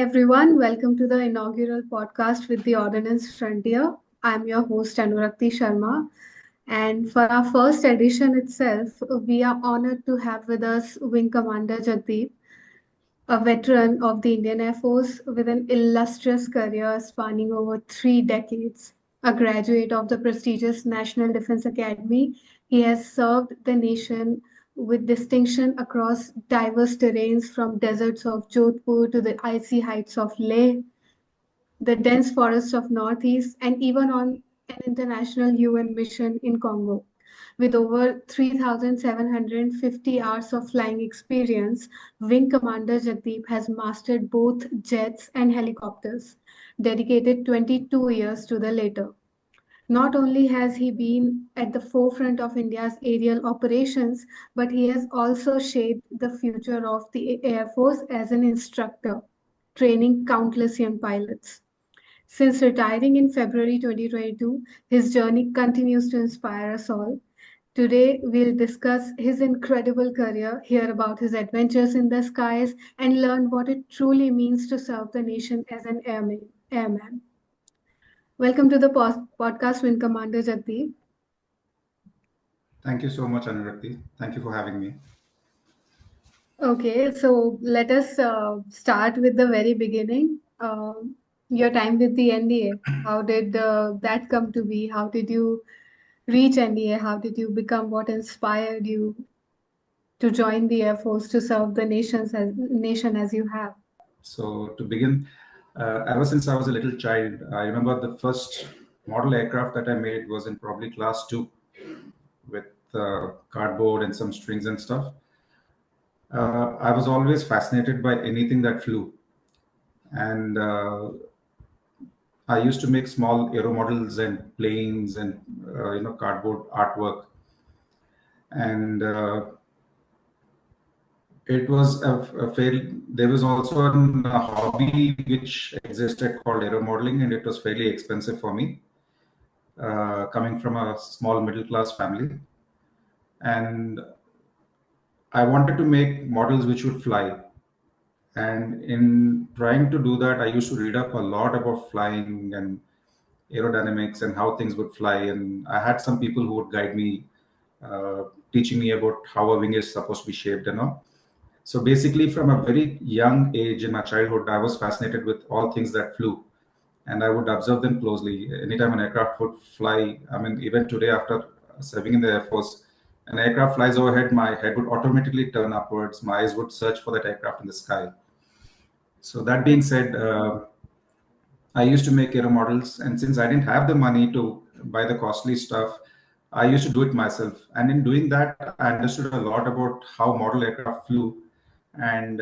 everyone, welcome to the inaugural podcast with the Ordnance Frontier. I'm your host Anurakti Sharma, and for our first edition itself, we are honored to have with us Wing Commander Jagdeep, a veteran of the Indian Air Force with an illustrious career spanning over 3 decades. A graduate of the prestigious National Defense Academy, he has served the nation with distinction across diverse terrains from deserts of Jodhpur to the icy heights of Leh, the dense forests of Northeast, and even on an international UN mission in Congo. With over 3,750 hours of flying experience, Wing Commander Jagdeep has mastered both jets and helicopters, dedicated 22 years to the latter. Not only has he been at the forefront of India's aerial operations, but he has also shaped the future of the Air Force as an instructor, training countless young pilots. Since retiring in February 2022, his journey continues to inspire us all. Today, we'll discuss his incredible career, hear about his adventures in the skies, and learn what it truly means to serve the nation as an airman. Welcome to the podcast, Wing Commander Jagdeep. Thank you so much, Anurakti. Thank you for having me. Okay, so let us start with the very beginning. Your time with the NDA. How did that come to be? How did you reach NDA? How did you become what inspired you to join the Air Force to serve the nation as you have? So, to begin, ever since I was a little child, I remember the first model aircraft that I made was in probably class two with cardboard and some strings and stuff. I was always fascinated by anything that flew. And I used to make small aero models and planes and, cardboard artwork. And it was a fairly, there was also a hobby which existed called aero modeling, and it was fairly expensive for me, coming from a small middle class family. And I wanted to make models which would fly. And in trying to do that, I used to read up a lot about flying and aerodynamics and how things would fly. And I had some people who would guide me, teaching me about how a wing is supposed to be shaped and all. So basically, from a very young age in my childhood, I was fascinated with all things that flew, and I would observe them closely. Anytime an aircraft would fly, I mean, even today after serving in the Air Force, an aircraft flies overhead, my head would automatically turn upwards. My eyes would search for that aircraft in the sky. So that being said, I used to make aero models, and since I didn't have the money to buy the costly stuff, I used to do it myself. And in doing that, I understood a lot about how model aircraft flew, and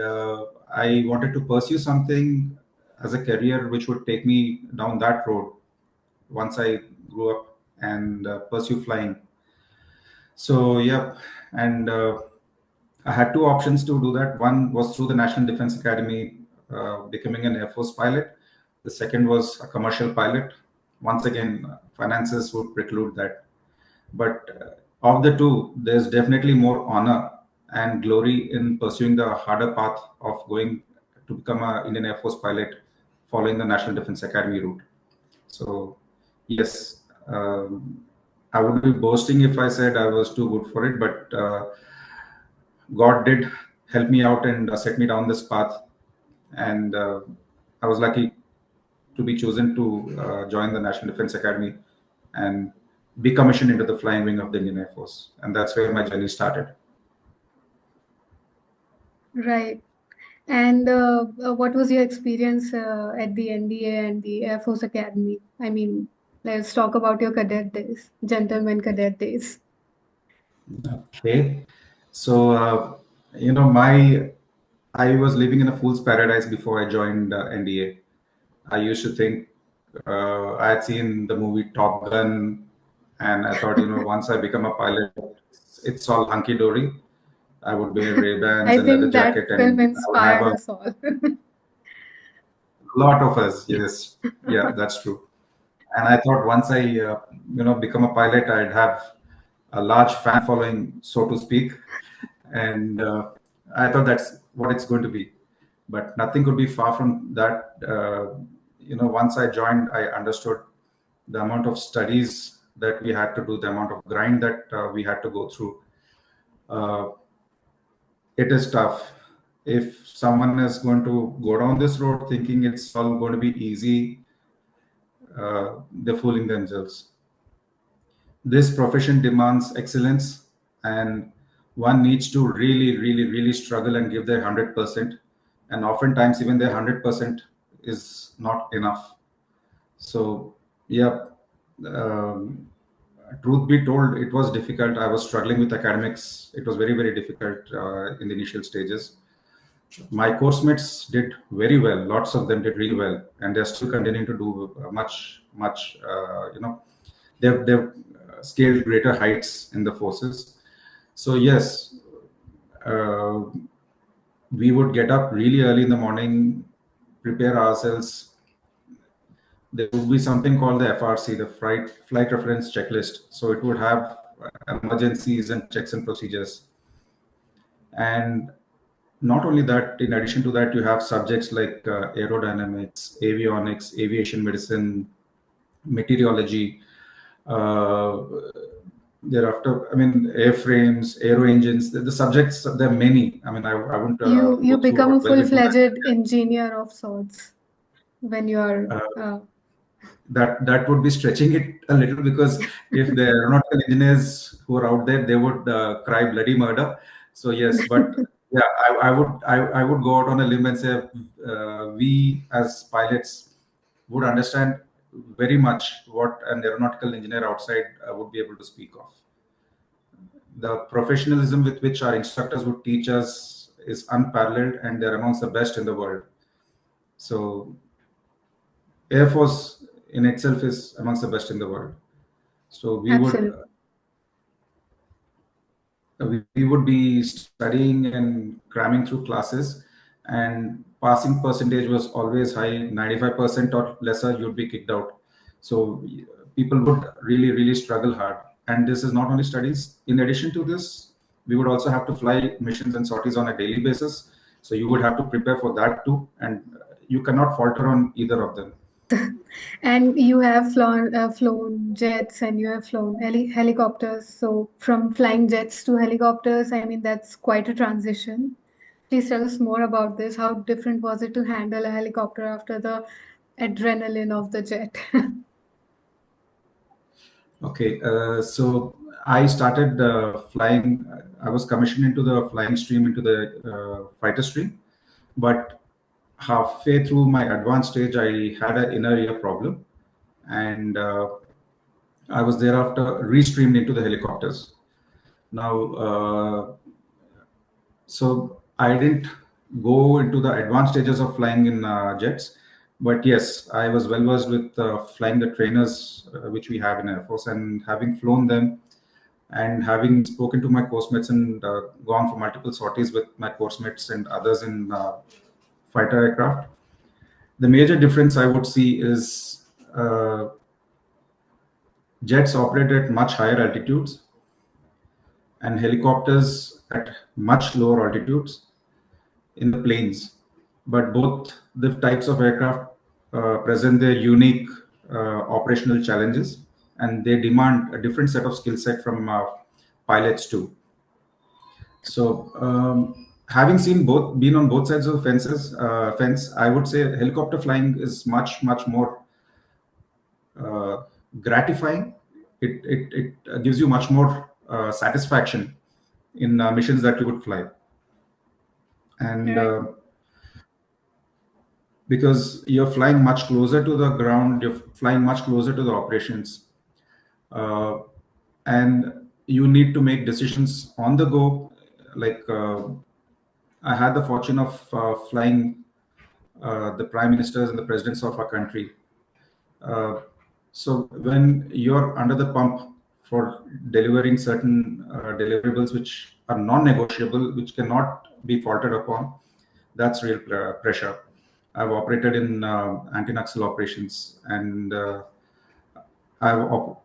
I wanted to pursue something as a career which would take me down that road once I grew up and pursue flying. So yeah, and I had two options to do that. One was through the National Defense Academy, becoming an Air Force pilot. The second was a commercial pilot. Once again, finances would preclude that. But of the two, there's definitely more honor and glory in pursuing the harder path of going to become an Indian Air Force pilot following the National Defense Academy route. So, yes, I would be boasting if I said I was too good for it, but God did help me out and set me down this path. And I was lucky to be chosen to join the National Defense Academy and be commissioned into the flying wing of the Indian Air Force. And that's where my journey started. Right. And what was your experience at the NDA and the Air Force Academy? I mean, let's talk about your cadet days, gentleman cadet days. Okay. So, my I was living in a fool's paradise before I joined NDA. I used to think I had seen the movie Top Gun, and I thought, once I become a pilot, it's all hunky dory. I would wear Ray Bans I and leather think that jacket, film and I would have inspired a us all. lot of us. Yes, yeah, that's true. And I thought once I, become a pilot, I'd have a large fan following, so to speak. And I thought that's what it's going to be. but nothing could be far from that. Once I joined, I understood the amount of studies that we had to do, the amount of grind that we had to go through. It is tough. If someone is going to go down this road thinking it's all going to be easy, they're fooling themselves. This profession demands excellence, and one needs to really, really, really struggle and give their 100%. And oftentimes, even their 100% is not enough. So, yeah, um, truth be told, it was difficult. I was struggling with academics. It was very, very difficult in the initial stages. My course mates did very well. Lots of them did really well, and they're still continuing to do much, much. They've scaled greater heights in the forces. So yes, uh, we would get up really early in the morning, prepare ourselves. There would be something called the FRC, the flight reference checklist. So it would have emergencies and checks and procedures. And not only that, in addition to that, you have subjects like aerodynamics, avionics, aviation medicine, meteorology. Uh, Thereafter, I mean, airframes, aero engines. The subjects, there are many. I mean, I wouldn't You go through become or a delve into full-fledged engineer of sorts when you are. that. That would be stretching it a little, because if the aeronautical engineers who are out there, they would cry bloody murder. So yes, but yeah, I would go out on a limb and say we as pilots would understand very much what an aeronautical engineer outside would be able to speak of. The professionalism with which our instructors would teach us is unparalleled, and they're amongst the best in the world. So Air Force in itself is amongst the best in the world. So Absolutely. we would be studying and cramming through classes, and passing percentage was always high. 95% or lesser, you'd be kicked out. So people would really, really struggle hard. And this is not only studies. In addition to this, we would also have to fly missions and sorties on a daily basis. So you would have to prepare for that too, and you cannot falter on either of them. And you have flown jets and you have flown helicopters. So from flying jets to helicopters, I mean, that's quite a transition. Please tell us more about this. How different was it to handle a helicopter after the adrenaline of the jet? Okay, so I started flying. I was commissioned into the flying stream, into the fighter stream, but halfway through my advanced stage, I had an inner ear problem, and I was thereafter restreamed into the helicopters. Now, so I didn't go into the advanced stages of flying in jets, but yes, I was well versed with flying the trainers which we have in Air Force, and having flown them, and having spoken to my course mates and gone for multiple sorties with my course mates and others in fighter aircraft. The major difference I would see is jets operate at much higher altitudes and helicopters at much lower altitudes in the planes. But both the types of aircraft present their unique operational challenges, and they demand a different set of skill set from pilots too. So, having seen both, been on both sides of the fence, I would say helicopter flying is much, much more gratifying. It gives you much more satisfaction in missions that you would fly, and Right. because you're flying much closer to the ground, you're flying much closer to the operations, uh, and you need to make decisions on the go. Like I had the fortune of flying the prime ministers and the presidents of our country. Uh, so when you're under the pump for delivering certain deliverables which are non-negotiable, which cannot be faltered upon, that's real pressure. I've operated in anti-Naxal operations, and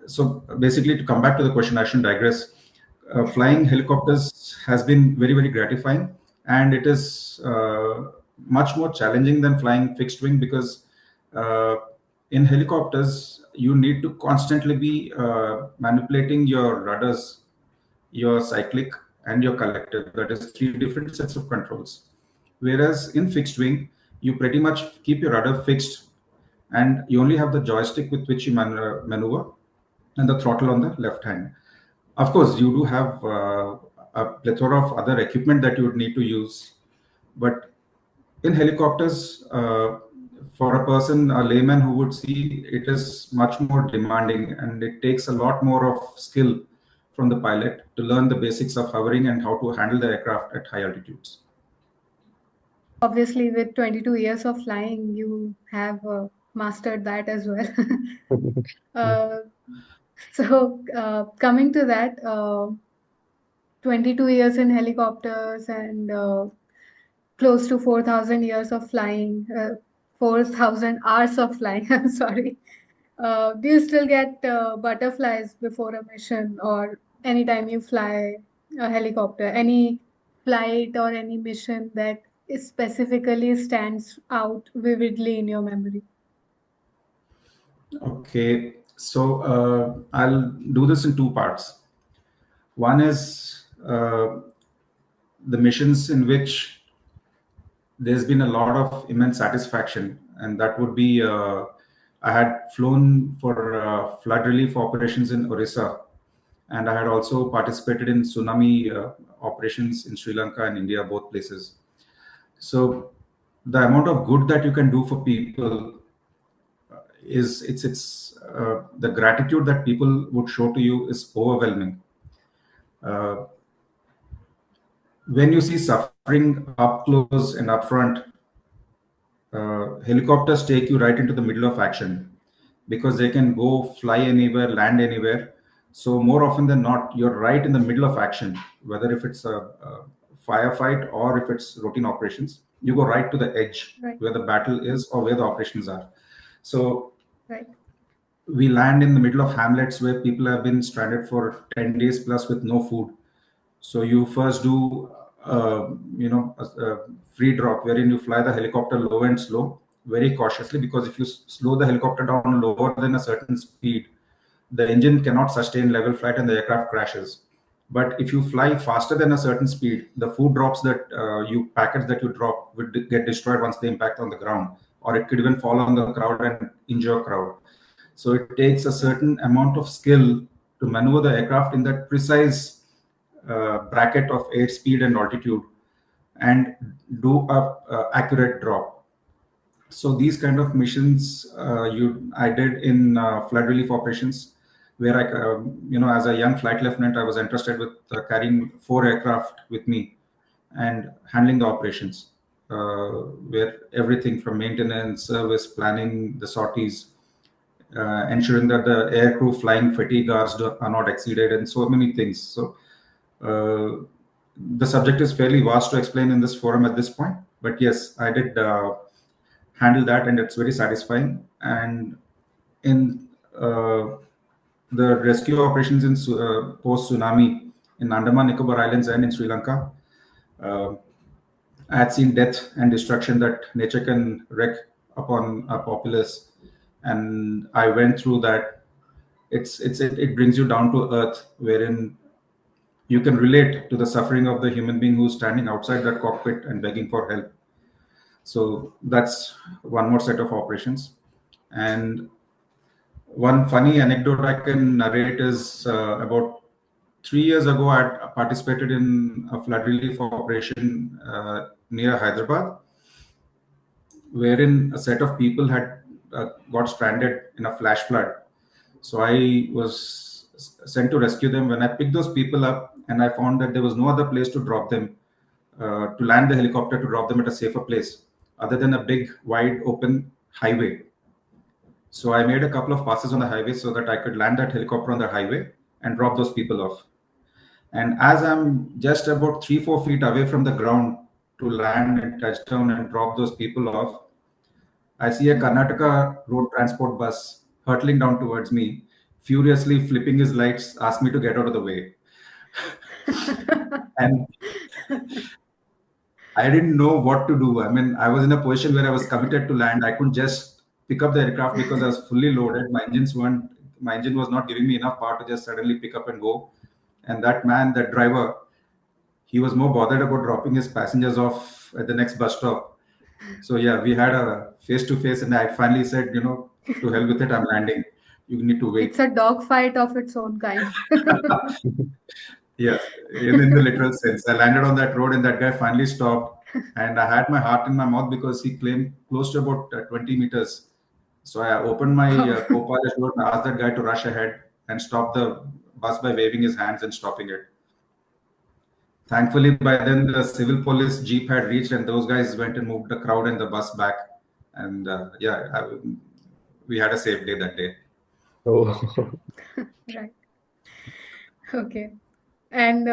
so basically, to come back to the question, I shouldn't digress. Flying helicopters has been very, very gratifying, and it is much more challenging than flying fixed wing, because uh, in helicopters you need to constantly be manipulating your rudders, your cyclic, and your collective. That is three different sets of controls. Whereas in fixed wing, you pretty much keep your rudder fixed, and you only have the joystick with which you maneuver, and the throttle on the left hand. Of course, you do have a plethora of other equipment that you would need to use, but in helicopters, for a person, a layman who would see, it is much more demanding, and it takes a lot more of skill from the pilot to learn the basics of hovering and how to handle the aircraft at high altitudes. Obviously, with 22 years of flying, you have mastered that as well. uh, Coming to that, 22 years in helicopters and close to 4,000 years of flying, 4,000 hours of flying. I'm sorry. Do you still get butterflies before a mission or anytime you fly a helicopter? Any flight or any mission that specifically stands out vividly in your memory? Okay, so I'll do this in two parts. One is the missions in which there's been a lot of immense satisfaction, and that would be I had flown for flood relief operations in Orissa, and I had also participated in tsunami operations in Sri Lanka and India, both places. So the amount of good that you can do for people is it's the gratitude that people would show to you is overwhelming. Uh, when you see suffering up close and up front, helicopters take you right into the middle of action, because they can go fly anywhere, land anywhere. So more often than not, you're right in the middle of action, whether if it's a firefight or if it's routine operations. You go right to the edge Right, where the battle is or where the operations are. So right, we land in the middle of hamlets where people have been stranded for 10 days plus with no food. So you first do, a free drop wherein you fly the helicopter low and slow, very cautiously, because if you slow the helicopter down lower than a certain speed, the engine cannot sustain level flight and the aircraft crashes. But if you fly faster than a certain speed, the food drops that packets that you drop would get destroyed once they impact on the ground, or it could even fall on the crowd and injure crowd. So it takes a certain amount of skill to maneuver the aircraft in that precise bracket of airspeed and altitude, and do a accurate drop. So these kind of missions you I did in flood relief operations, where as a young flight lieutenant, I was entrusted with carrying 4 aircraft with me and handling the operations, where everything from maintenance, service, planning, the sorties, ensuring that the aircrew flying fatigue hours are not exceeded, and so many things. So uh, the subject is fairly vast to explain in this forum at this point, but yes, I did handle that, and it's very satisfying. And in the rescue operations in post tsunami in Andaman Nicobar Islands and in Sri Lanka, uh, I had seen death and destruction that nature can wreak upon a populace, and I went through that. It brings you down to earth, wherein you can relate to the suffering of the human being who's standing outside that cockpit and begging for help. So that's one more set of operations. And one funny anecdote I can narrate is about 3 years ago, I had participated in a flood relief operation near Hyderabad, wherein a set of people had got stranded in a flash flood. So I was sent to rescue them. When I picked those people up, and I found that there was no other place to drop them, to land the helicopter to drop them at a safer place, other than a big, wide open highway. So I made a couple of passes on the highway so that I could land that helicopter on the highway and drop those people off. And as I'm just about 3, 4 feet away from the ground to land and touch down and drop those people off, I see a Karnataka road transport bus hurtling down towards me, furiously flipping his lights, ask me to get out of the way. And I didn't know what to do. I mean, I was in a position where I was committed to land. I couldn't just pick up the aircraft because I was fully loaded. My engine was not giving me enough power to just suddenly pick up and go. And that man, that driver, he was more bothered about dropping his passengers off at the next bus stop. So yeah, we had a face to face, and I finally said, to hell with it, I'm landing. You need to It's wait. a dogfight of its own kind. Yes, in the literal sense. I landed on that road and that guy finally stopped. And I had my heart in my mouth because he claimed close to about 20 meters. So I opened my co-pilot door and asked that guy to rush ahead and stop the bus by waving his hands and stopping it. Thankfully, by then the civil police jeep had reached and those guys went and moved the crowd and the bus back. And we had a safe day that day. Oh, Right. Okay. And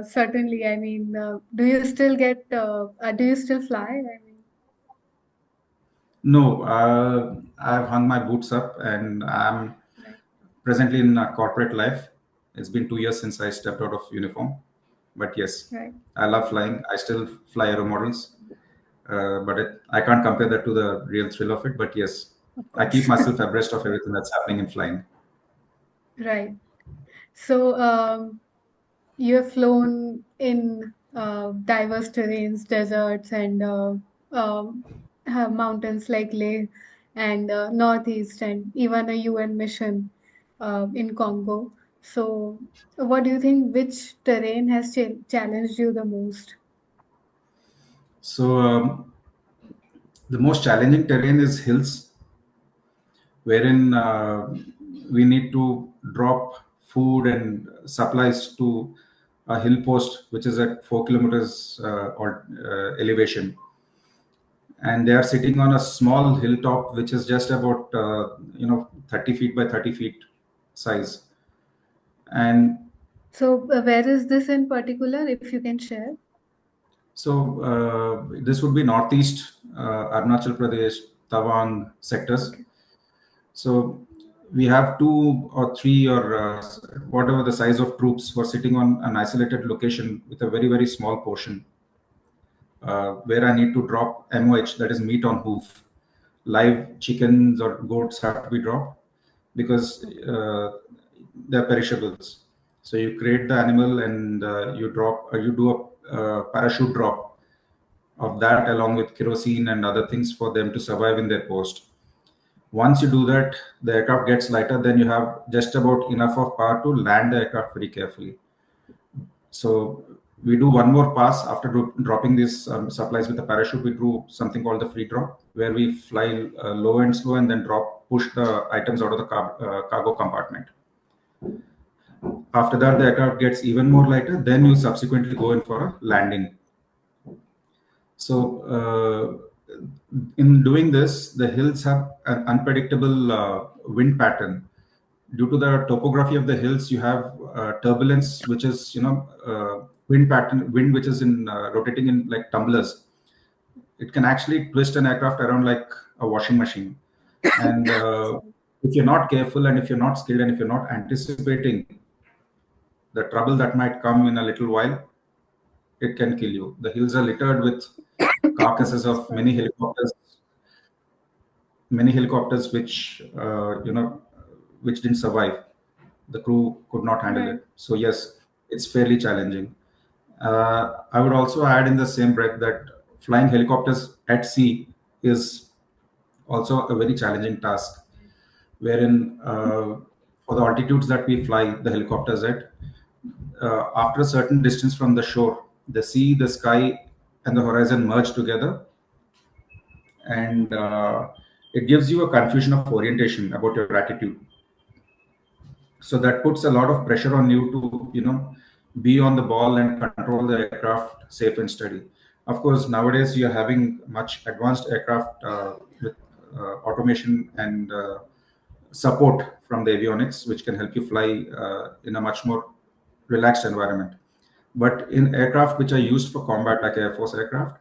certainly, I mean, do you still fly? I mean, No, I've hung my boots up and I'm right, presently in corporate life. It's been 2 years since I stepped out of uniform. But yes, right, I love flying. I still fly aero models. I can't compare that to the real thrill of it. But yes, of I keep course. myself abreast of everything that's happening in flying. Right. So, you have flown in diverse terrains, deserts, and mountains like Leh and Northeast, and even a UN mission in Congo. So, what do you think? Which terrain has challenged you the most? So the most challenging terrain is hills, wherein we need to drop food and supplies to a hill post, which is at 4 kilometers or elevation, and they are sitting on a small hilltop, which is just about 30 feet by 30 feet size. And So, where is this in particular, if you can share? so this would be northeast Arunachal Pradesh, Tawang sectors. Okay. So we have two or three or whatever the size of troops who are sitting on an isolated location with a very, very small portion where I need to drop MOH, that is meat on hoof. Live chickens or goats have to be dropped because Okay. they're perishables. So you create the animal and you do a parachute drop of that along with kerosene and other things for them to survive in their post. Once you do that, the aircraft gets lighter, then you have just about enough of power to land the aircraft very carefully. So we do one more pass after dropping these supplies with the parachute. We do something called the free drop, where we fly low and slow and then push the items out of the cargo compartment. After that, the aircraft gets even more lighter. Then you subsequently go in for a landing. So in doing this, the hills have an unpredictable wind pattern. Due to the topography of the hills, you have turbulence, which is wind which is in rotating in like tumblers. It can actually twist an aircraft around like a washing machine. And Sorry. if you're not careful and if you're not skilled and if you're not anticipating the trouble that might come in a little while, it can kill you. The hills are littered with carcasses of Sorry. many helicopters which didn't survive. The crew could not handle Right. it. So yes, it's fairly challenging. I would also add in the same breath that flying helicopters at sea is also a very challenging task, wherein for the altitudes that we fly the helicopters at, after a certain distance from the shore, the sea, the sky, and the horizon merge together, and it gives you a confusion of orientation about your attitude. So that puts a lot of pressure on you to be on the ball and control the aircraft safe and steady. Of course, nowadays you're having much advanced aircraft with automation and support from the avionics, which can help you fly in a much more relaxed environment. But in aircraft which are used for combat, like Air Force aircraft,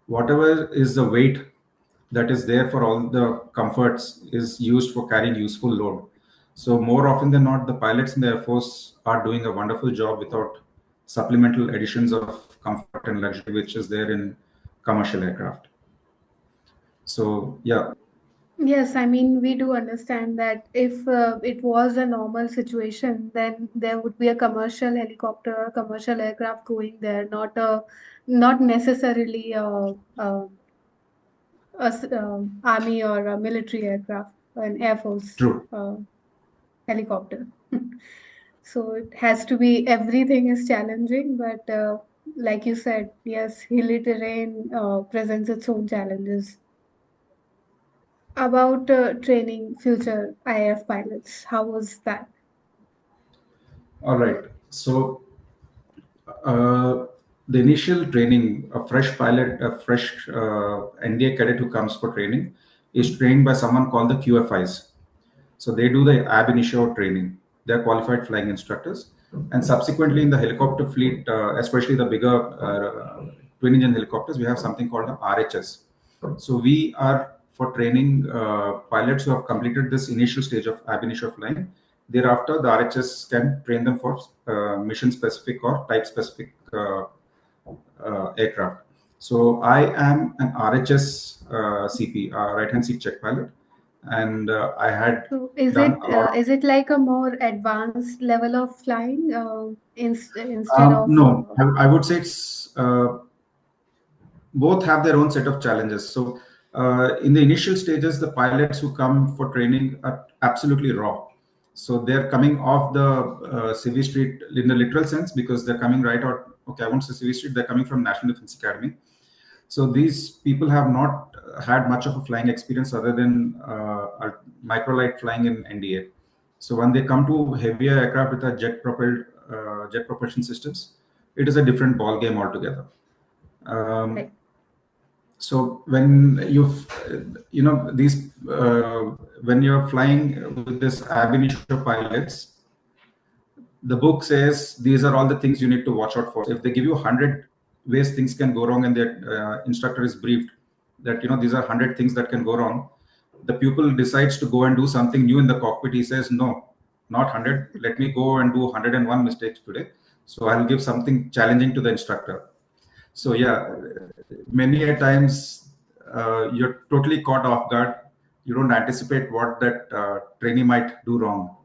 whatever is the weight that is there for all the comforts is used for carrying useful load. So more often than not, the pilots in the Air Force are doing a wonderful job without supplemental additions of comfort and luxury which is there in commercial aircraft. So yeah. Yes, I mean, we do understand that if it was a normal situation, then there would be a commercial helicopter or commercial aircraft going there, not necessarily army or a military aircraft, an air force True. helicopter. So it has to be, everything is challenging, but like you said, yes, hilly terrain presents its own challenges. About training future IAF pilots, how was that? All right. So uh, the initial training, a fresh pilot, a fresh NDA cadet who comes for training is trained by someone called the QFIs. So they do the ab initio training. They are qualified flying instructors. And subsequently, in the helicopter fleet, especially the bigger twin engine helicopters, we have something called the RHS. So we are for training pilots who have completed this initial stage of ab initio flying. Thereafter, the RHS can train them for mission specific or type specific aircraft. So I am an RHS CP, right hand seat check pilot, and I had So done a lot of. is it like a more advanced level of flying instead of No, I would say it's both have their own set of challenges. So, in the initial stages, the pilots who come for training are absolutely raw. So they're coming off the CV street in the literal sense because they're coming right out. Okay, I won't say CV street. They're coming from National Defense Academy. So these people have not had much of a flying experience other than a microlight flying in NDA. So when they come to heavier aircraft with a jet propulsion systems, it is a different ball game altogether. Um, like, so when you know these when you're flying with this ab initio pilots, the book says these are all the things you need to watch out for. If they give you 100 ways things can go wrong, and the instructor is briefed that these are 100 things that can go wrong, the pupil decides to go and do something new in the cockpit. He says, no, not 100, let me go and do 101 mistakes today, so I'll give something challenging to the instructor. So yeah, many a times you're totally caught off guard. You don't anticipate what that trainee might do wrong.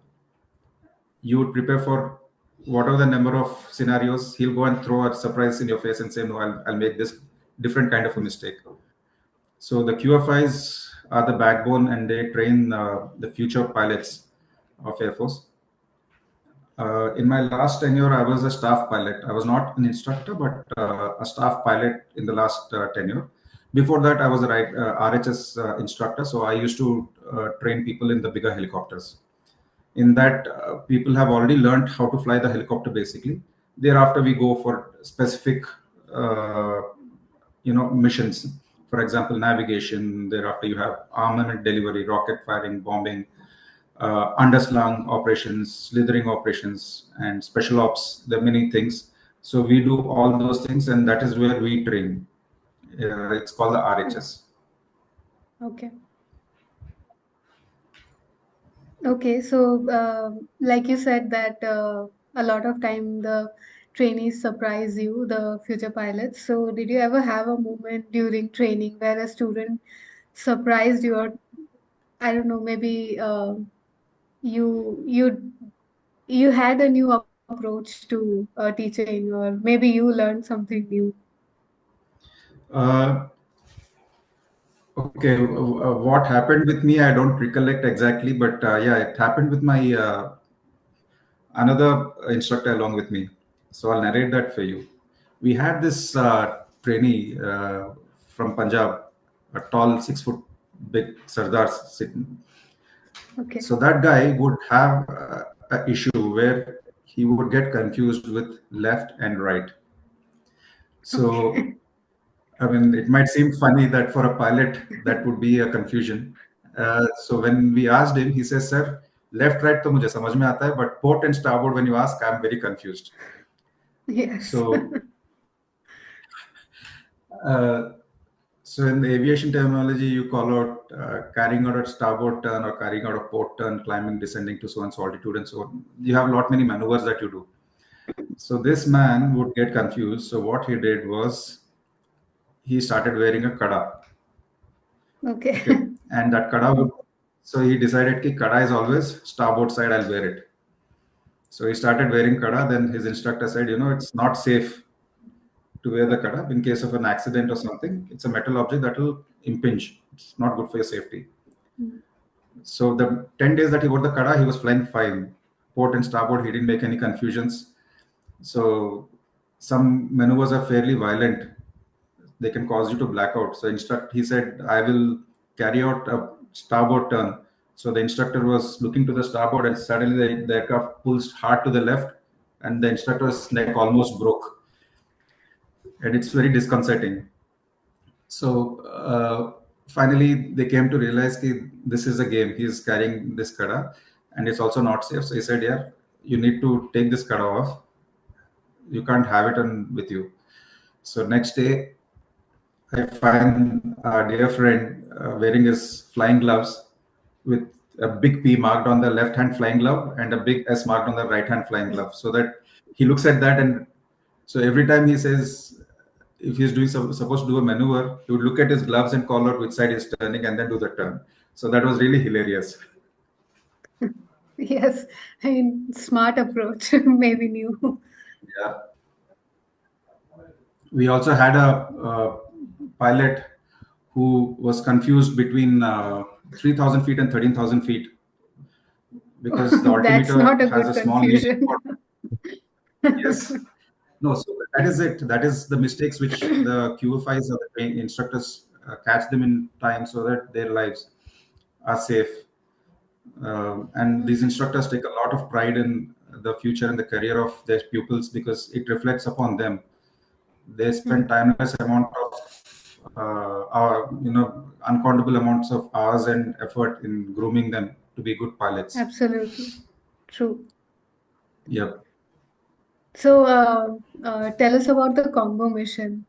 You would prepare for whatever the number of scenarios. He'll go and throw a surprise in your face and say, no, I'll make this different kind of a mistake. So the QFIs are the backbone, and they train the future pilots of Air Force. In my last tenure, I was a staff pilot. I was not an instructor, but a staff pilot in the last tenure. Before that, I was a RHS instructor. So I used to train people in the bigger helicopters. In that, people have already learned how to fly the helicopter basically. Thereafter, we go for specific, uh, missions. For example, navigation. Thereafter, you have armament delivery, rocket firing, bombing, underslung operations, slithering operations, and special ops. There are many things. So we do all those things, and that is where we train. It's called the RHS. okay. Okay, so like you said that a lot of time the trainees surprise you, the future pilots. So did you ever have a moment during training where a student surprised you, or I don't know, maybe you you you had a new approach to teaching, or maybe you learned something new? Uh, okay, what happened with me, I don't recollect exactly, but yeah, it happened with my another instructor along with me. So I'll narrate that for you. We had this trainee from Punjab, a tall 6 foot big Sardar sitting. Okay. So that guy would have a issue where he would get confused with left and right. So Okay. I mean, it might seem funny that for a pilot that would be a confusion. So when we asked him, he says, "Sir, left right to मुझे समझ में आता है, but port and starboard when you ask, I'm very confused." Yes. So, uh, so in the aviation terminology, you call out carrying out a starboard turn or carrying out a port turn, climbing, descending to so and so altitude, and so on. You have a lot many maneuvers that you do. So this man would get confused. So what he did was he started wearing a kada. Okay. Okay. And that kada would, so he decided ki kada is always starboard side, I'll wear it. So he started wearing kada. Then his instructor said, it's not safe to wear the kada in case of an accident or something. It's a metal object that will impinge. It's not good for your safety. So the 10 days that he wore the kada, he was flying fine. Port and starboard, he didn't make any confusions. So some maneuvers are fairly violent. They can cause you to black out. So he said, I will carry out a starboard turn. So the instructor was looking to the starboard and suddenly the aircraft pulls hard to the left and the instructor's neck almost broke. And it's very disconcerting. So finally, they came to realize that this is a game. He is carrying this kada, and it's also not safe. So he said, "Yeah, you need to take this kada off. You can't have it with you." So next day, I find our dear friend wearing his flying gloves with a big P marked on the left hand flying glove and a big S marked on the right hand flying glove. So that he looks at that, and so every time he says, if he's doing supposed to do a maneuver, he would look at his gloves and call out which side he's turning and then do the turn. So that was really hilarious. Yes, I mean, smart approach, maybe new. Yeah. We also had a pilot who was confused between 3,000 feet and 13,000 feet because the That's not a altimeter has good a small niche. confusion. Yes. No, so that is it. That is the mistakes which the QFIs or the instructors catch them in time so that their lives are safe. And these instructors take a lot of pride in the future and the career of their pupils because it reflects upon them. They spend timeless amount of, uncountable amounts of hours and effort in grooming them to be good pilots. Absolutely. True. Yep. So, tell us about the Congo mission.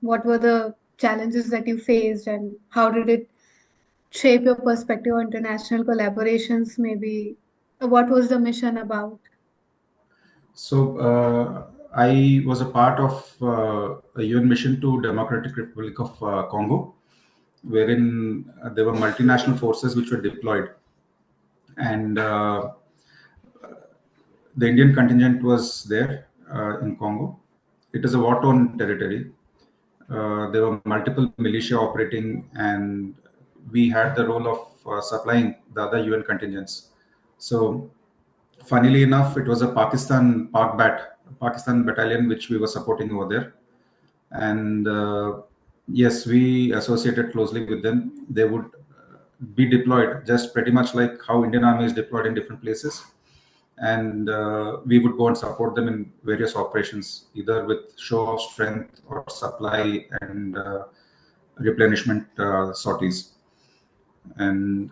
What were the challenges that you faced, and how did it shape your perspective on international collaborations? Maybe what was the mission about? So I was a part of a UN mission to Democratic Republic of Congo, wherein there were multinational forces which were deployed, and the Indian contingent was there in Congo. It is a war-torn territory. There were multiple militia operating, and we had the role of supplying the other UN contingents. So, funnily enough, it was a Pakistan battalion which we were supporting over there, and yes, we associated closely with them. They would be deployed just pretty much like how Indian Army is deployed in different places, and we would go and support them in various operations, either with show of strength or supply and replenishment sorties. And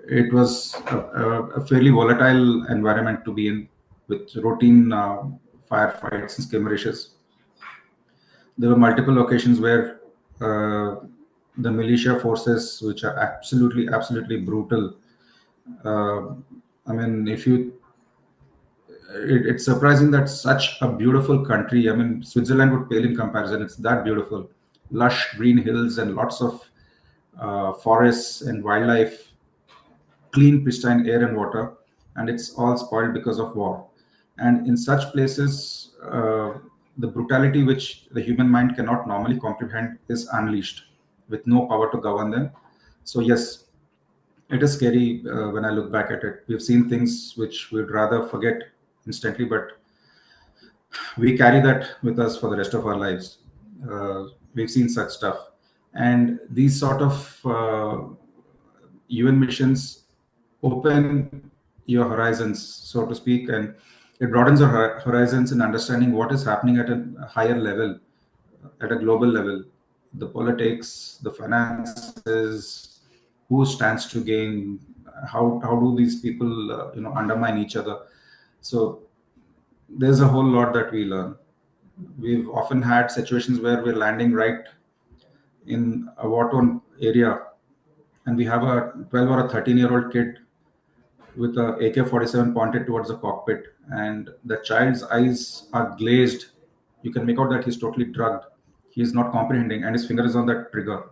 it was a fairly volatile environment to be in, with routine firefights and skirmishes. There were multiple occasions where the militia forces, which are absolutely brutal. Uh, I mean, it's surprising that such a beautiful country. I mean, Switzerland would pale in comparison. It's that beautiful, lush green hills and lots of forests and wildlife, clean, pristine air and water, and it's all spoiled because of war. And in such places, the brutality which the human mind cannot normally comprehend is unleashed with no power to govern them. So, yes, it is scary when I look back at it. We've seen things which we'd rather forget instantly, but we carry that with us for the rest of our lives. We've seen such stuff. And these sort of UN missions open your horizons, so to speak, and it broadens your horizons in understanding what is happening at a higher level, at a global level, the politics, the finances, who stands to gain, how do these people undermine each other. So there's a whole lot that we learn. We've often had situations where we're landing right in a war torn area, and we have a 12 or a 13-year-old kid with a AK-47 pointed towards the cockpit, and the child's eyes are glazed. You can make out that he's totally drugged. He is not comprehending, and his finger is on that trigger.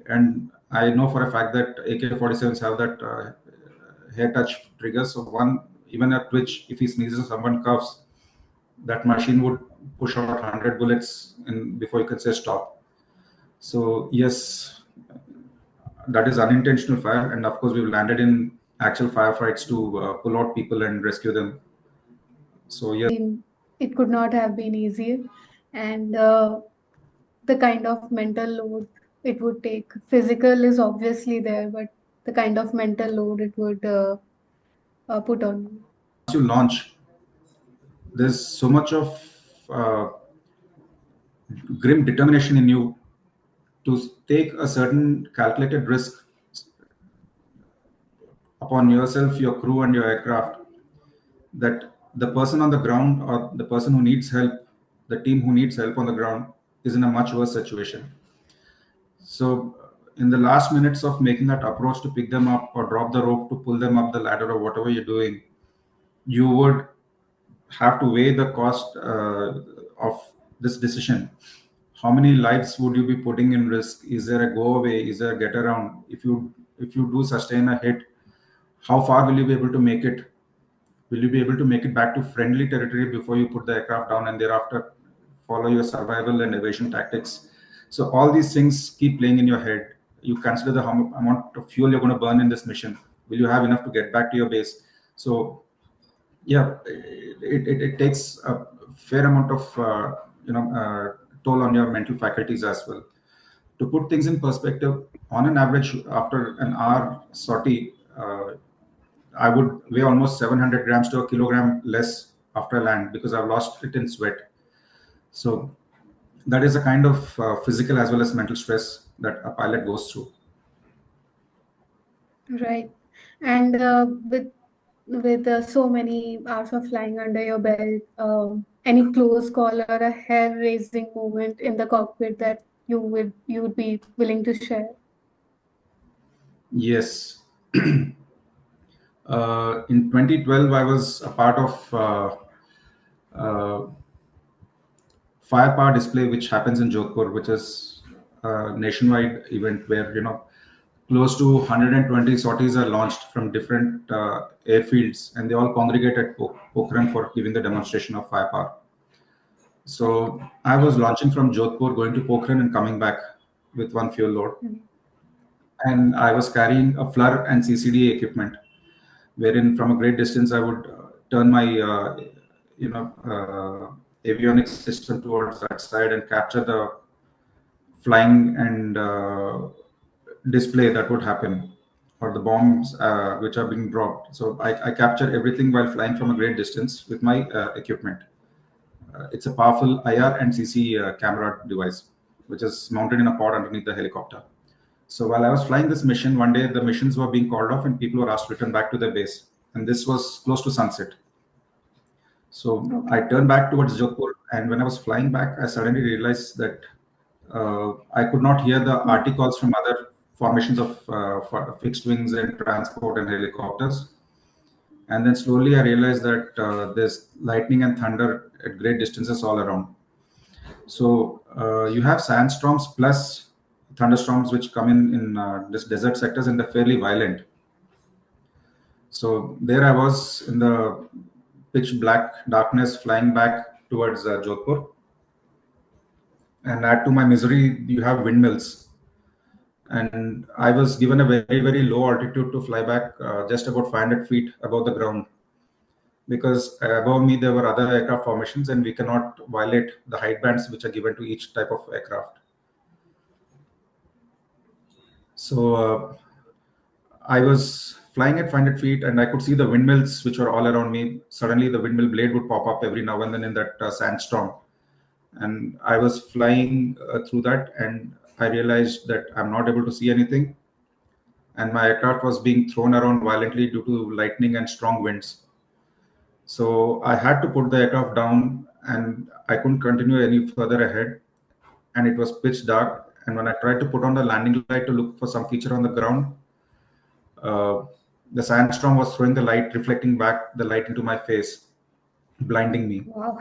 And I know for a fact that AK-47s have that hair touch trigger. So one, even a twitch, if he sneezes, someone coughs, that machine would push out 100 bullets before you can say stop. So yes, that is unintentional fire, and of course we've landed in actual firefights to pull out people and rescue them. So yes, It could not have been easy, and the kind of mental load it would take. Physical is obviously there, but the kind of mental load it would put on you. once you launch, there's so much of uh, grim determination in you to take a certain calculated risk upon yourself, your crew, and your aircraft, that the person on the ground or the person who needs help, the team who needs help on the ground, is in a much worse situation. So, in the last minutes of making that approach to pick them up or drop the rope to pull them up the ladder or whatever you're doing, you would have to weigh the cost of this decision. How many lives would you be putting in risk? Is there a go away? Is there a get around? If you do sustain a hit, how far will you be able to make it? Will you be able to make it back to friendly territory before you put the aircraft down and thereafter follow your survival and evasion tactics? So all these things keep playing in your head. You consider the amount of fuel you're going to burn in this mission. Will you have enough to get back to your base? So yeah, it takes a fair amount of toll on your mental faculties as well. To put things in perspective, on an average, after an hour sortie, I would weigh almost 700 grams to a kilogram less after land because I've lost it in sweat. So that is a kind of physical as well as mental stress that a pilot goes through. Right. And with so many hours of flying under your belt, any close call or a hair-raising moment in the cockpit that you would be willing to share? Yes. In 2012, I was a part of uh, firepower display, which happens in Jodhpur, which is a nationwide event where close to 120 sorties are launched from different airfields, and they all congregate at Pokhran for giving the demonstration of firepower. So I was launching from Jodhpur, going to Pokhran and coming back with one fuel load, Mhm. and I was carrying a FLUR and CCD equipment, wherein from a great distance I would turn my avionics system towards that side and capture the flying and display that would happen, or the bombs which are being dropped. So I capture everything while flying from a great distance with my equipment. It's a powerful IR and CC camera device, which is mounted in a pod underneath the helicopter. So while I was flying this mission, one day the missions were being called off and people were asked to return back to their base. And this was close to sunset. So I Okay. turned back towards Jodhpur, and when I was flying back, I suddenly realized that I could not hear the RT calls from other formations of fixed wings and transport and helicopters. And then slowly I realized that there's lightning and thunder at great distances all around. So you have sandstorms plus thunderstorms which come in this desert sectors, and they're fairly violent. So there I was in the pitch black darkness flying back towards Jodhpur. And add to my misery, you have windmills. And I was given a very, very low altitude to fly back just about 500 feet above the ground, because above me there were other aircraft formations and we cannot violate the height bands which are given to each type of aircraft. So I was flying at 500 feet and I could see the windmills which were all around me. Suddenly, the windmill blade would pop up every now and then in that sandstorm. And I was flying through that, and I realized that I'm not able to see anything. And my aircraft was being thrown around violently due to lightning and strong winds. So I had to put the aircraft down, and I couldn't continue any further ahead. And it was pitch dark. And when I tried to put on the landing light to look for some feature on the ground, uh, the sandstorm was throwing the light, reflecting back the light into my face, blinding me. Wow.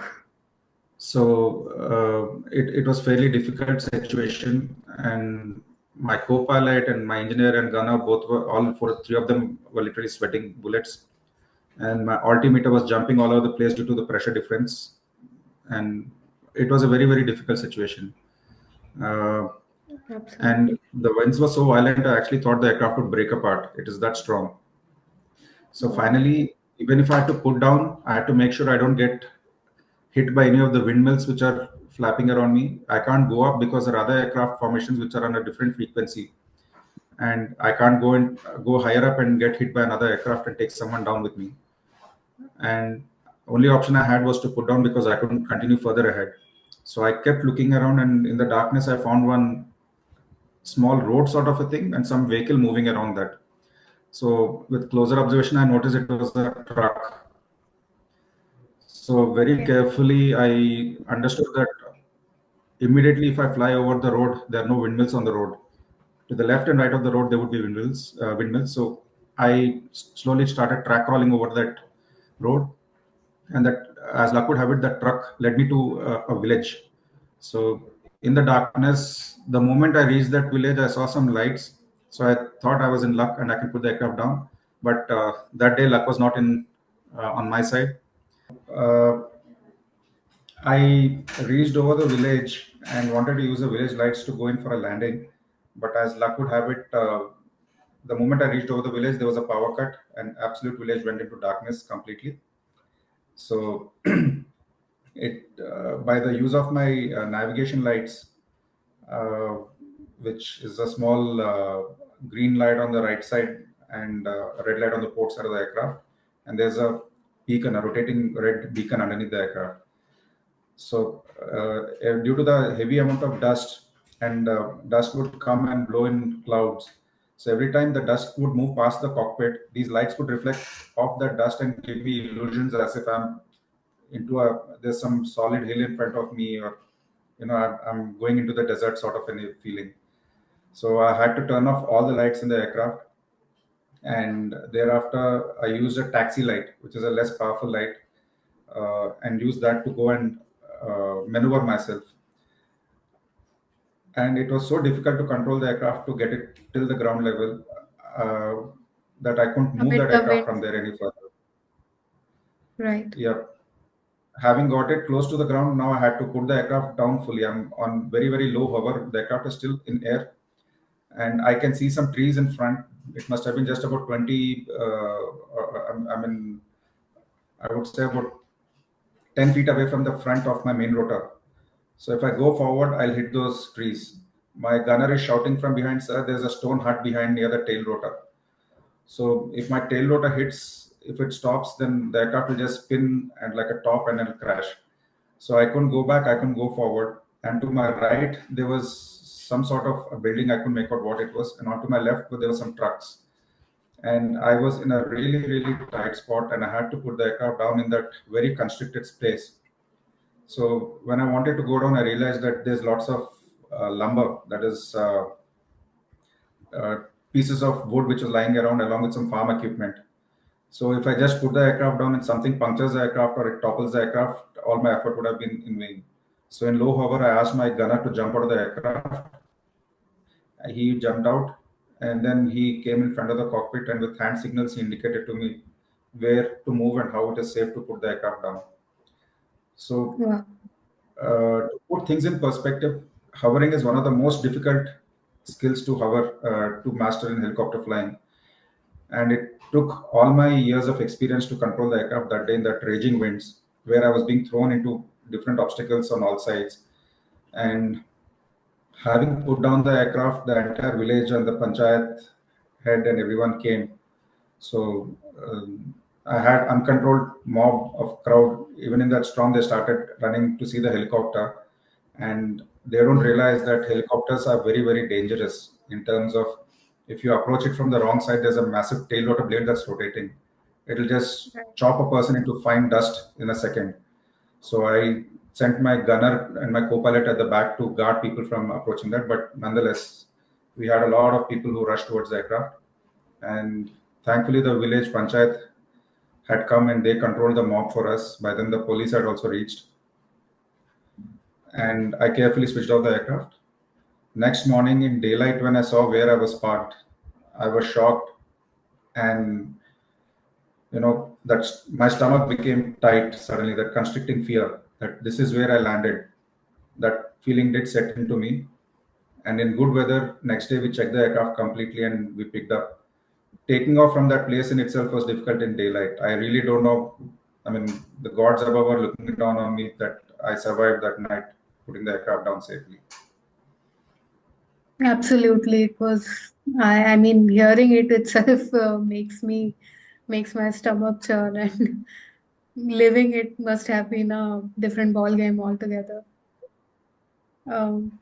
So it was fairly difficult situation, and my co-pilot and my engineer and gunner both were all four, three of them were literally sweating bullets, and my altimeter was jumping all over the place due to the pressure difference, and it was a very very difficult situation. Uh, and Absolutely. the winds were so violent, I actually thought the aircraft would break apart. It is that strong. So Wow. finally, even if I had to put down, I had to make sure I don't get hit by any of the windmills which are flapping around me. I can't go up because there are other aircraft formations which are on a different frequency, and I can't go higher up and get hit by another aircraft and take someone down with me. And only option I had was to put down because I couldn't continue further ahead. So I kept looking around, and in the darkness, I found one small road sort of a thing and some vehicle moving around that. So with closer observation, I noticed it was a truck. So very Okay. carefully, I understood that immediately if I fly over the road, there are no windmills on the road. To the left and right of the road, there would be windmills. So I slowly started track crawling over that road, and that, as luck would have it, that truck led me to a village. So in the darkness, the moment I reached that village, I saw some lights. So I thought I was in luck and I can put the aircraft down. But that day, luck was not in on my side. Uh, I reached over the village and wanted to use the village lights to go in for a landing. But as luck would have it, the moment I reached over the village, there was a power cut, and absolute village went into darkness completely. So it by the use of my navigation lights, uh, which is a small green light on the right side and a red light on the port side of the aircraft, and there's a beacon, a rotating red beacon underneath the aircraft. So, due to the heavy amount of dust, and dust would come and blow in clouds. So every time the dust would move past the cockpit, these lights would reflect off that dust and give me illusions as if I'm into there's some solid hill in front of me, or I'm going into the desert sort of a feeling. So I had to turn off all the lights in the aircraft, and thereafter I used a taxi light, which is a less powerful light, and use that to go and maneuver myself. And it was so difficult to control the aircraft to get it till the ground level, uh, that I couldn't move Amid that the aircraft wind. from there any further. Right. Yeah, having got it close to the ground, now I had to put the aircraft down fully. I'm on very very low hover. The aircraft is still in air, and I can see some trees in front. It must have been just about 20. I mean, I would say about 10 feet away from the front of my main rotor. So if I go forward, I'll hit those trees. My gunner is shouting from behind, sir, there's a stone hut behind near the tail rotor. So if my tail rotor hits, if it stops, then the aircraft will just spin and like a top and it'll crash. So I couldn't go back, I couldn't go forward. And to my right, there was some sort of a building, I couldn't make out what it was. And on to my left, there were some trucks. And I was in a really, really tight spot, and I had to put the aircraft down in that very constricted space. So when I wanted to go down, I realized that there's lots of lumber, that is uh, pieces of wood which was lying around along with some farm equipment. So if I just put the aircraft down and something punctures the aircraft or it topples the aircraft, all my effort would have been in vain. So in low hover, I asked my gunner to jump out of the aircraft. He jumped out, and then he came in front of the cockpit, and with hand signals he indicated to me where to move and how it is safe to put the aircraft down. So Wow. to put things in perspective, hovering is one of the most difficult skills to hover, to master in helicopter flying. And it took all my years of experience to control the aircraft that day in that raging winds, where I was being thrown into different obstacles on all sides. And having put down the aircraft, the entire village and the panchayat head and everyone came. So I had uncontrolled mob of crowd. Even in that storm, they started running to see the helicopter, and they don't realize that helicopters are very very dangerous in terms of, if you approach it from the wrong side, there's a massive tail rotor blade that's rotating. It'll just Right. chop a person into fine dust in a second. So I sent my gunner and my co-pilot at the back to guard people from approaching that. But nonetheless, we had a lot of people who rushed towards the aircraft, and Thankfully, the village panchayat had come and they controlled the mob for us. By then, the police had also reached, and I carefully switched off the aircraft. Next morning, in daylight, when I saw where I was parked, I was shocked, and that my stomach became tight suddenly. That constricting fear that this is where I landed. That feeling did set into me. And in good weather, next day we checked the aircraft completely and we picked up. Taking off from that place in itself was difficult in daylight. I really don't know. I mean, the gods above are looking down on me that I survived that night, putting the aircraft down safely. Absolutely, it was. I mean, hearing it itself makes my stomach churn, and living it must have been a different ball game altogether. Um,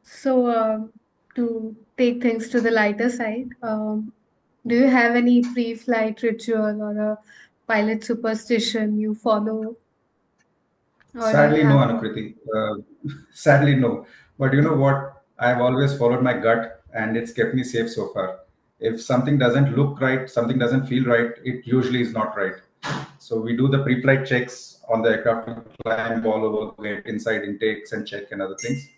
so, to take things to the lighter side, do you have any pre-flight ritual or a pilot superstition you follow, or do you Sadly, no, have one? Anukriti. Sadly, no. But you know what? I've always followed my gut and it's kept me safe so far. If something doesn't look right, something doesn't feel right, it usually is not right. So we do the pre-flight checks on the aircraft, we climb all over, get inside intakes and check and other things.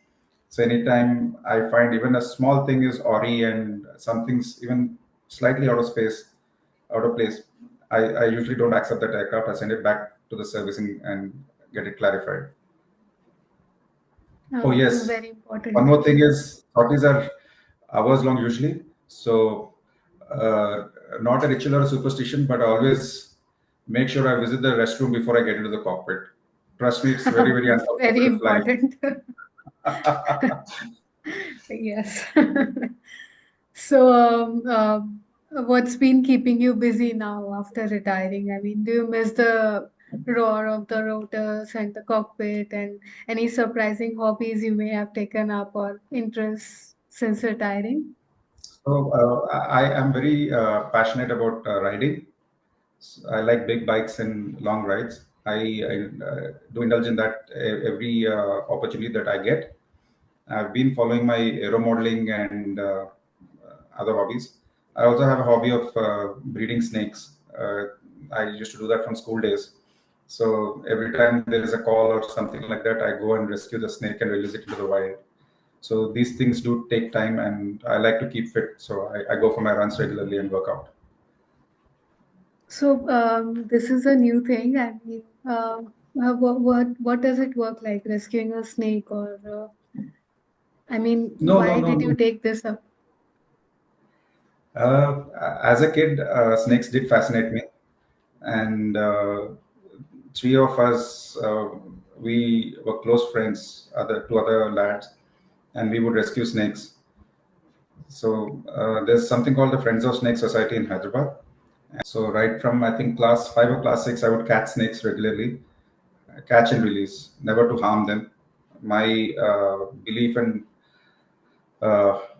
So anytime I find even a small thing is awry and something's even slightly out of place, I usually don't accept that aircraft. I send it back to the servicing and get it clarified. Oh yes, Very one important. more thing is sorties are hours long usually. So uh, not a ritual or a superstition, but I always make sure I visit the restroom before I get into the cockpit. Trust me, it's very, very uncomfortable Very to fly. important. Yes. So, what's been keeping you busy now after retiring? I mean, do you miss the roar of the rotors and the cockpit and any surprising hobbies you may have taken up or interests since retiring? So I am very passionate about riding. I like big bikes and long rides. I do indulge in that every opportunity that I get. I've been following my aero modeling and other hobbies. I also have a hobby of breeding snakes. I used to do that from school days. So every time there is a call or something like that, I go and rescue the snake and release it into the wild. So these things do take time, and I like to keep fit. So I go for my runs regularly and work out. So, this is a new thing. I mean, what does it work like? Rescuing a snake, or I mean, No, no, why no, did you no. take this up? As a kid, snakes did fascinate me, and three of us we were close friends, other two other lads, and we would rescue snakes. So there's something called the Friends of Snake Society in Hyderabad. So right from I think class 5 or class 6, I would catch snakes regularly, catch and release, never to harm them. My belief and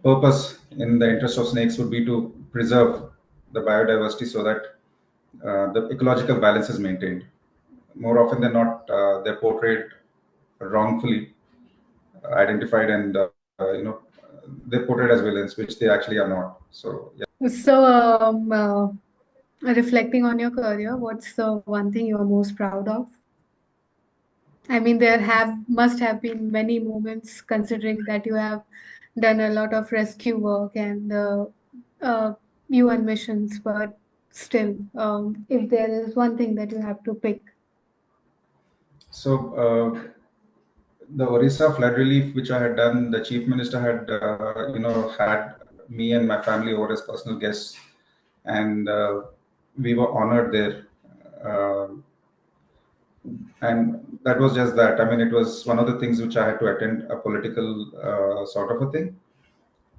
purpose in the interest of snakes would be to preserve the biodiversity so that the ecological balance is maintained. More often than not, they're portrayed wrongfully, identified, and they're portrayed as villains, which they actually are not. So yeah. So, reflecting on your career, what's the one thing you're most proud of? I mean, there have must have been many moments considering that you have done a lot of rescue work and uh, UN missions, but still, if there is one thing that you have to pick. So the Orissa flood relief, which I had done, the chief minister had, had me and my family over as personal guests, and we were honored there. Uh, and that was just that. I mean, it was one of the things which I had to attend a political sort of a thing.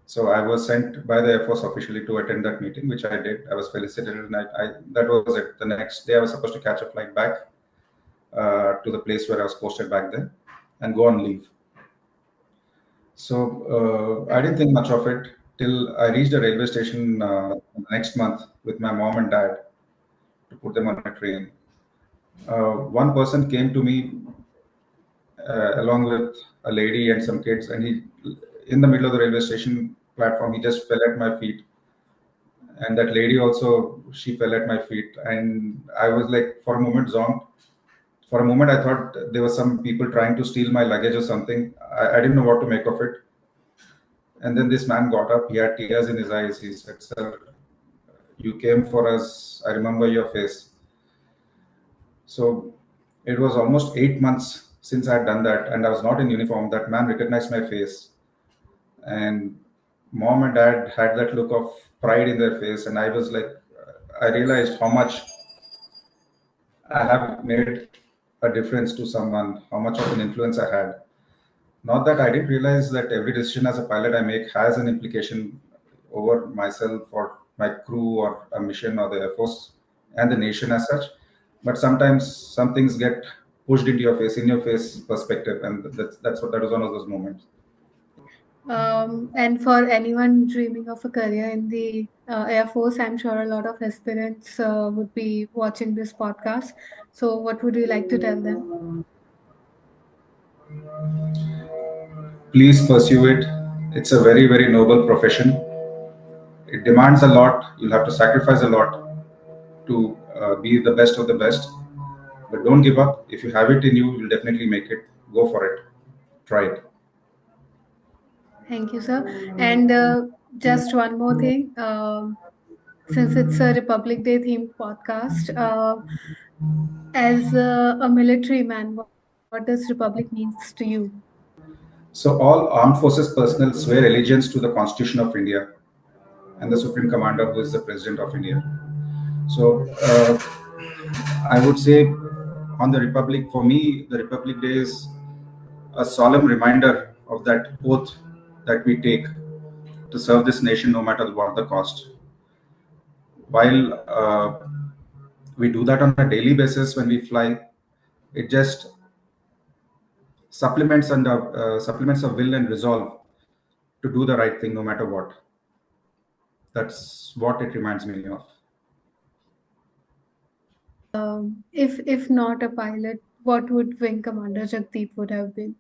So I was sent by the Air Force officially to attend that meeting, which I did. I was felicitated, and that was it. The next day, I was supposed to catch a flight back to the place where I was posted back then, and go on leave. So I didn't think much of it till I reached a railway station next month with my mom and dad to put them on a train. One person came to me along with a lady and some kids, and he, in the middle of the railway station platform, he just fell at my feet And that lady also, she fell at my feet, and I was like, for a moment, zonked. For a moment, I thought there were some people trying to steal my luggage or something. I didn't know what to make of it. And then this man got up. He had tears in his eyes. He said, "Sir, you came for us. I remember your face." So it was almost 8 months since I had done that, and I was not in uniform. That man recognized my face, and mom and dad had that look of pride in their face. And I was like, I realized how much I have made a difference to someone, how much of an influence I had. Not that I didn't realize that every decision as a pilot I make has an implication over myself or my crew or a mission or the Air Force and the nation as such. But sometimes some things get pushed into your face, in your face perspective, and that's what that was one of those moments. And for anyone dreaming of a career in the Air Force, I'm sure a lot of aspirants would be watching this podcast. So, what would you like to tell them? Please pursue it. It's a very, very noble profession. It demands a lot. You'll have to sacrifice a lot to be the best of the best. But don't give up. If you have it in you, you'll definitely make it. Go for it. Try it. Thank you, sir. And just one more thing. Since it's a Republic Day themed podcast, as a military man, what does Republic means to you? So, all armed forces personnel swear allegiance to the Constitution of India and the Supreme Commander, who is the President of India. So, I would say on the Republic, for me, the Republic Day is a solemn reminder of that oath that we take to serve this nation no matter what the cost. While we do that on a daily basis when we fly, it just supplements a will and resolve to do the right thing no matter what. That's what it reminds me of. If not a pilot, what would Wing Commander Jagdeep would have been?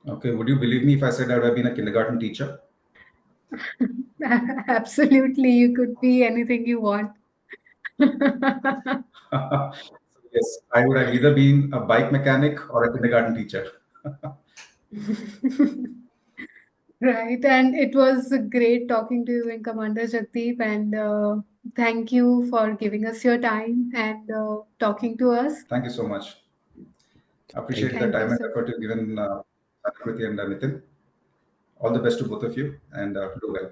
Okay, would you believe me if I said I would have been a kindergarten teacher? Absolutely, you could be anything you want. Yes, I would have either been a bike mechanic or a kindergarten teacher. Right, and it was great talking to you, Wing Commander Jagdeep, and thank you for giving us your time and talking to us. Thank you so much. Thank Appreciate you. the Thank you, time and sir. effort you've given Sakriti and Nitin. All the best to both of you, and do well.